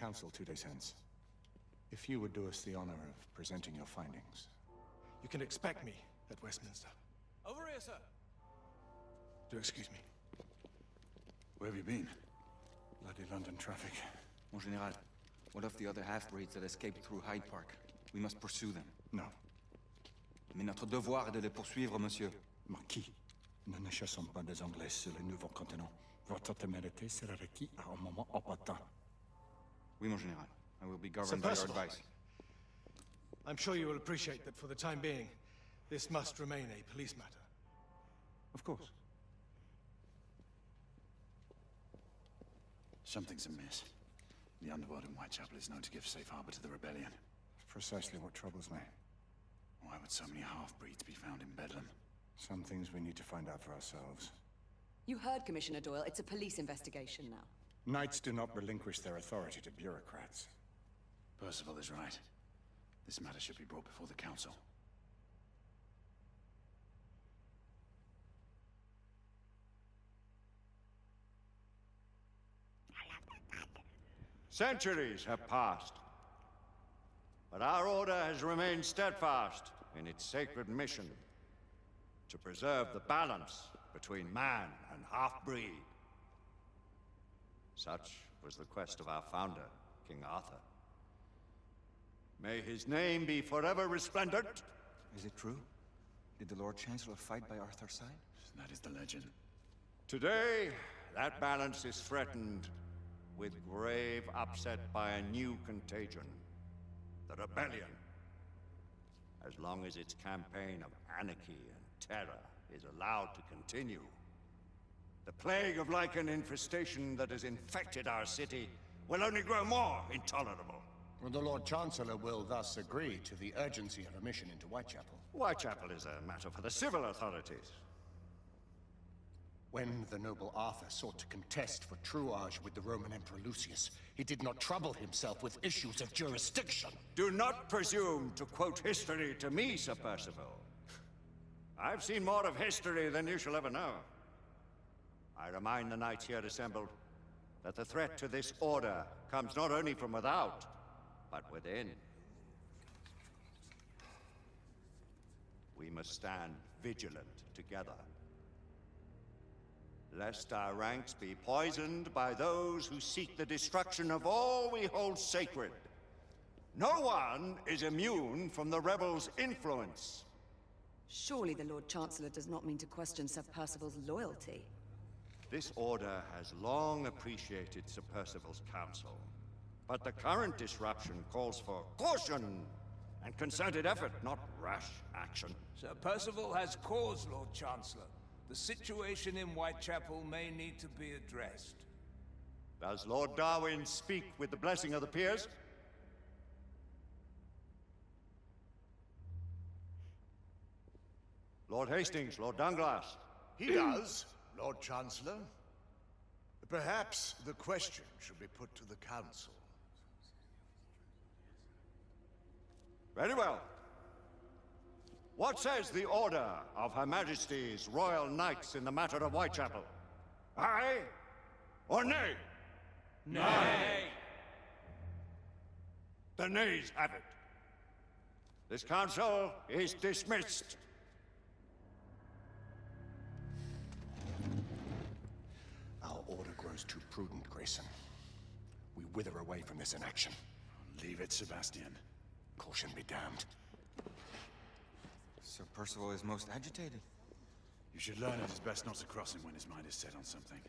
council 2 days hence. If you would do us the honor of presenting your findings. You can expect me at Westminster. Over here, sir. Do excuse me. Where have you been? Bloody London traffic. Mon Général, what of the other half-breeds that escaped through Hyde Park? We must pursue them. Non. Mais notre devoir est de les poursuivre, monsieur. Marquis, nous ne chassons pas des Anglais sur le nouveau continent. Votre témérité sera requis à un moment opportun. Oui, mon Général. I will be Sir governed by your Percival, advice. I'm sure you will appreciate that for the time being, this must remain a police matter. Of course. Something's amiss. The underworld in Whitechapel is known to give safe harbor to the rebellion. Precisely what troubles me. Why would so many half-breeds be found in Bedlam? Some things we need to find out for ourselves. You heard, Commissioner Doyle. It's a police investigation now. Knights do not relinquish their authority to bureaucrats. Percival is right. This matter should be brought before the council. Centuries have passed, but our order has remained steadfast in its sacred mission to preserve the balance between man and half-breed. Such was the quest of our founder, King Arthur. May his name be forever resplendent. Is it true? Did the Lord Chancellor fight by Arthur's side? That is the legend. Today, that balance is threatened with grave upset by a new contagion, the rebellion. As long as its campaign of anarchy and terror is allowed to continue, the plague of lichen infestation that has infected our city will only grow more intolerable. Well, the Lord Chancellor will thus agree to the urgency of a mission into Whitechapel. Whitechapel is a matter for the civil authorities. When the noble Arthur sought to contest for truage with the Roman Emperor Lucius, he did not trouble himself with issues of jurisdiction. Do not presume to quote history to me, Sir Percival. I've seen more of history than you shall ever know. I remind the knights here assembled that the threat to this order comes not only from without, but within. We must stand vigilant together, lest our ranks be poisoned by those who seek the destruction of all we hold sacred. No one is immune from the rebels' influence. Surely the Lord Chancellor does not mean to question Sir Percival's loyalty. This order has long appreciated Sir Percival's counsel, but the current disruption calls for caution and concerted effort, not rash action. Sir Percival has cause, Lord Chancellor. The situation in Whitechapel may need to be addressed. Does Lord Darwin speak with the blessing of the peers? Lord Hastings, Lord Dunglass. He does, Lord Chancellor. Perhaps the question should be put to the Council. Very well. What says the Order of Her Majesty's Royal Knights in the matter of Whitechapel? Aye or nay? Nay! The nays have it. This council is dismissed. Our order grows too prudent, Grayson. We wither away from this inaction. Leave it, Sebastian. Caution be damned. Sir Percival is most agitated. You should learn it is best not to cross him when his mind is set on something.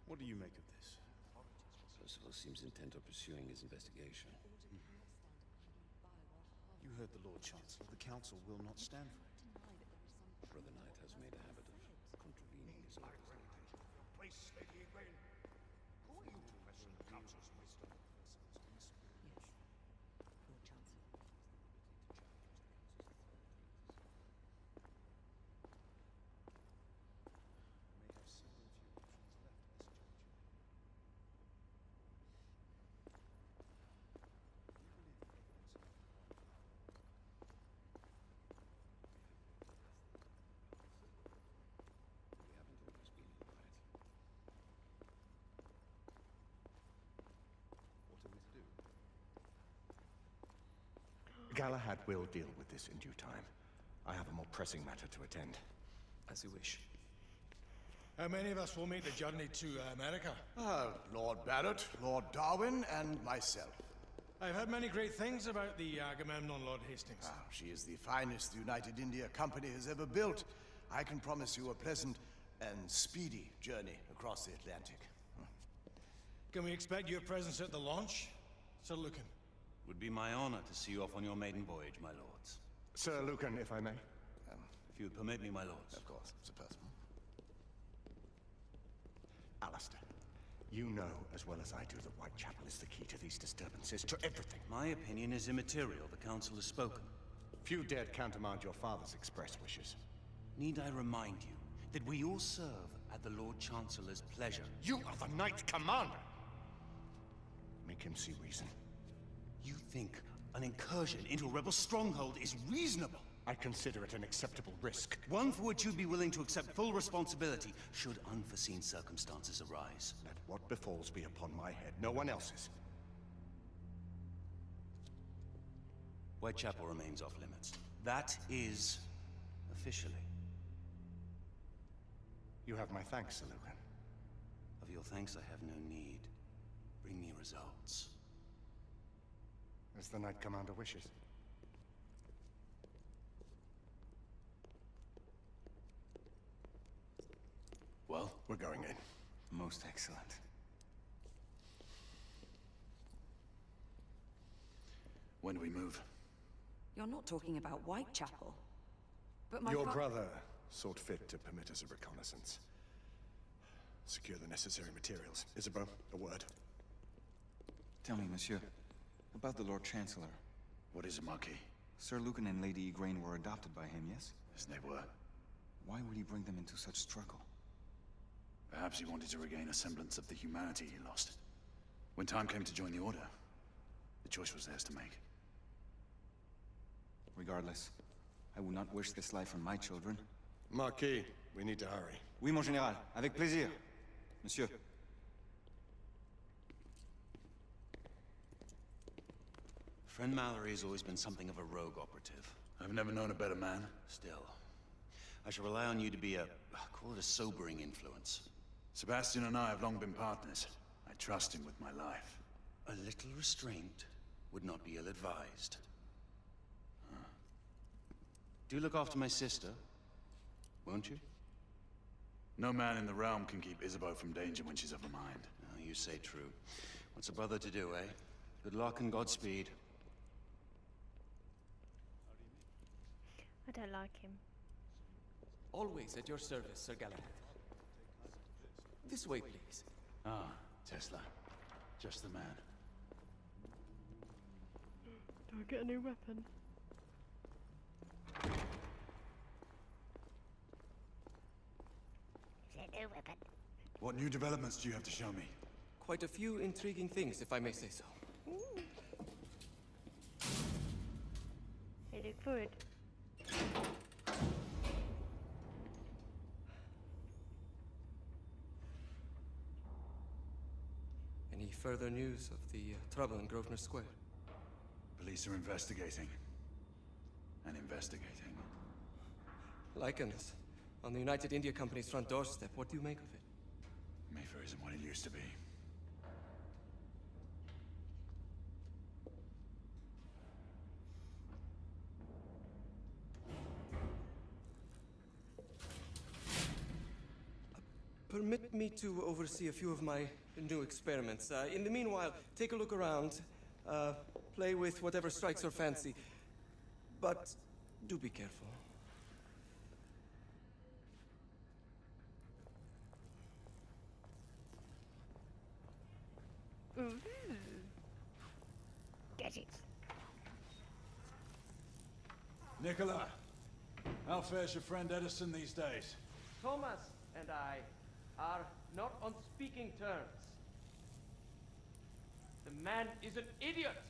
What do you make of this? Percival seems intent on pursuing his investigation. You heard the Lord Chancellor. The Council will not stand for it. Brother Knight has made a habit of contravening his orders. Place, Lady Egwene. Who are you to question the Council's wisdom? Yes, Lord Chancellor. May have several few options left at this juncture. You believe the evidence of the We haven't always been Galahad will deal with this in due time. I have a more pressing matter to attend. As you wish. How many of us will make the journey to America? Lord Barrett, Lord Darwin, and myself. I've heard many great things about the Agamemnon, Lord Hastings. She is the finest the United India Company has ever built. I can promise you a pleasant and speedy journey across the Atlantic. Can we expect your presence at the launch, Sir Lucan? Would be my honor to see you off on your maiden voyage, my lords. Sir Lucan, if I may. If you would permit me, my lords. Of course, Sir Percival. Alistair, you know as well as I do that Whitechapel is the key to these disturbances, to everything. My opinion is immaterial. The council has spoken. Few dared countermand your father's express wishes. Need I remind you that we all serve at the Lord Chancellor's pleasure? You are the Knight Commander! Make him see reason. You think an incursion into a rebel stronghold is reasonable? I consider it an acceptable risk. One for which you'd be willing to accept full responsibility should unforeseen circumstances arise. Let what befalls be upon my head, no one else's. Whitechapel remains off limits. That is officially. You have my thanks, Sir Lucan. Of your thanks I have no need. Bring me results. As the Knight Commander wishes. Well, we're going in. Most excellent. When do we move? You're not talking about Whitechapel. But my Your brother sought fit to permit us a reconnaissance. Secure the necessary materials. Isabeau, a word. Tell me, monsieur, about the Lord Chancellor. What is it, Marquis? Sir Lucan and Lady Igraine were adopted by him, yes? Yes, they were. Why would he bring them into such struggle? Perhaps he wanted to regain a semblance of the humanity he lost. When time came to join the Order, the choice was theirs to make. Regardless, I would not wish this life on my children. Marquis, we need to hurry. Oui, mon général. Avec plaisir. Monsieur. Friend Mallory has always been something of a rogue operative. I've never known a better man. Still, I shall rely on you to be call it a sobering influence. Sebastian and I have long been partners. I trust him with my life. A little restraint would not be ill-advised. Do look after my sister, won't you? No man in the realm can keep Isabeau from danger when she's of a mind. Oh, you say true. What's a brother to do, eh? Good luck and Godspeed. I don't like him. Always at your service, Sir Galahad. This way, please. Ah, Tesla. Just the man. Do I get a new weapon? What new developments do you have to show me? Quite a few intriguing things, if I may say so. They look good. Any further news of the trouble in Grosvenor Square? Police are investigating. And investigating. Lycans, on the United India Company's front doorstep. What do you make of it? Mayfair isn't what it used to be. Permit me to oversee a few of my new experiments. In the meanwhile, take a look around. Play with whatever strikes your fancy. But do be careful. Gadgets. Nicola, how fares your friend Edison these days? Thomas and I are not on speaking terms. The man is an idiot!